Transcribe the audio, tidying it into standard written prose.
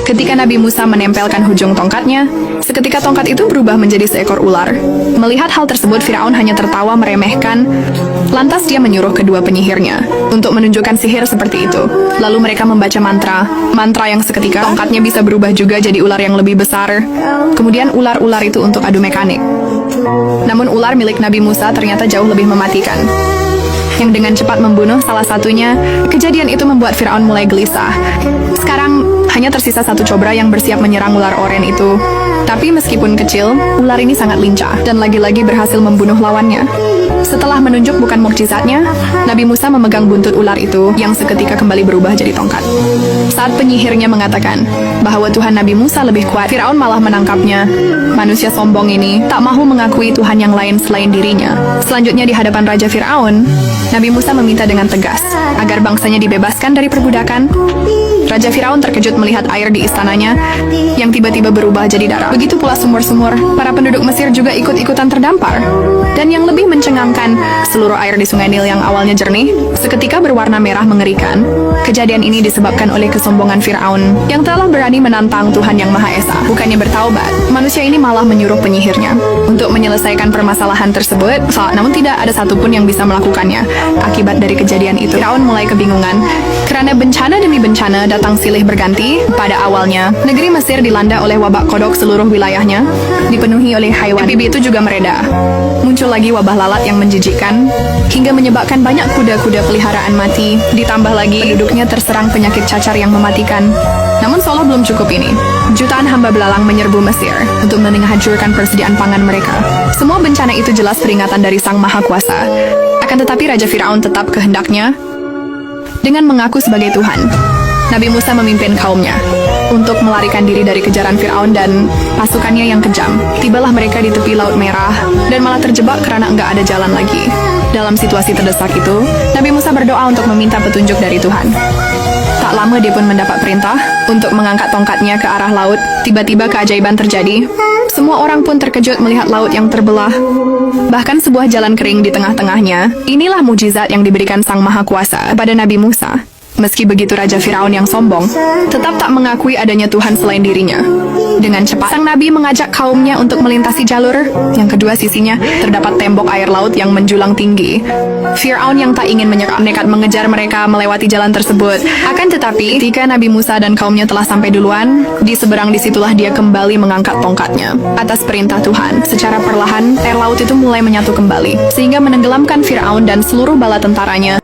Ketika Nabi Musa menempelkan ujung tongkatnya, seketika tongkat itu berubah menjadi seekor ular. Melihat hal tersebut, Firaun hanya tertawa meremehkan. Lantas dia menyuruh kedua penyihirnya untuk menunjukkan sihir seperti itu. Lalu mereka membaca mantra yang seketika tongkatnya bisa berubah juga jadi ular yang lebih besar. Kemudian ular-ular itu untuk adu mekanik. Namun ular milik Nabi Musa ternyata jauh lebih mematikan, yang dengan cepat membunuh salah satunya. Kejadian itu membuat Firaun mulai gelisah. Sekarang hanya tersisa satu cobra yang bersiap menyerang ular oranye itu. Tapi meskipun kecil, ular ini sangat lincah dan lagi-lagi berhasil membunuh lawannya. Setelah menunjuk bukan mukjizatnya, Nabi Musa memegang buntut ular itu yang seketika kembali berubah jadi tongkat. Saat penyihirnya mengatakan bahwa Tuhan Nabi Musa lebih kuat, Firaun malah menangkapnya. Manusia sombong ini tak mahu mengakui Tuhan yang lain selain dirinya. Selanjutnya di hadapan Raja Firaun, Nabi Musa meminta dengan tegas agar bangsanya dibebaskan dari perbudakan. Raja Firaun terkejut melihat air di istananya yang tiba-tiba berubah jadi darah. Begitu pula sumur-sumur. Para penduduk Mesir juga ikut-ikutan terdampar. Dan yang lebih mencengangkan, seluruh air di Sungai Nil yang awalnya jernih, seketika berwarna merah mengerikan. Kejadian ini disebabkan oleh kesombongan Firaun yang telah berani menantang Tuhan Yang Maha Esa. Bukannya bertaubat, manusia ini malah menyuruh penyihirnya untuk menyelesaikan permasalahan tersebut, namun tidak ada satupun yang bisa melakukannya. Akibat dari kejadian itu, Firaun mulai kebingungan. Karena bencana demi bencana datang silih berganti. Pada awalnya, negeri Mesir dilanda oleh wabak kodok, seluruh wilayahnya dipenuhi oleh haiwan. Amfibi itu juga mereda. Muncul lagi wabah lalat yang menjijikkan, hingga menyebabkan banyak kuda-kuda peliharaan mati. Ditambah lagi, penduduknya terserang penyakit cacar yang mematikan. Namun seolah belum cukup ini. Jutaan hamba belalang menyerbu Mesir untuk menghancurkan persediaan pangan mereka. Semua bencana itu jelas peringatan dari Sang Maha Kuasa. Akan tetapi Raja Firaun tetap kehendaknya dengan mengaku sebagai Tuhan. Nabi Musa memimpin kaumnya untuk melarikan diri dari kejaran Firaun dan pasukannya yang kejam. Tibalah mereka di tepi Laut Merah dan malah terjebak karena enggak ada jalan lagi. Dalam situasi terdesak itu, Nabi Musa berdoa untuk meminta petunjuk dari Tuhan. Tak lama dia pun mendapat perintah untuk mengangkat tongkatnya ke arah laut. Tiba-tiba keajaiban terjadi. Semua orang pun terkejut melihat laut yang terbelah. Bahkan sebuah jalan kering di tengah-tengahnya. Inilah mukjizat yang diberikan Sang Maha Kuasa kepada Nabi Musa. Meski begitu, Raja Firaun yang sombong tetap tak mengakui adanya Tuhan selain dirinya. Dengan cepat, sang Nabi mengajak kaumnya untuk melintasi jalur. Yang kedua sisinya terdapat tembok air laut yang menjulang tinggi. Firaun yang tak ingin menyerah nekat mengejar mereka melewati jalan tersebut. Akan tetapi, ketika Nabi Musa dan kaumnya telah sampai duluan, di seberang disitulah dia kembali mengangkat tongkatnya. Atas perintah Tuhan, secara perlahan, air laut itu mulai menyatu kembali, sehingga menenggelamkan Firaun dan seluruh bala tentaranya.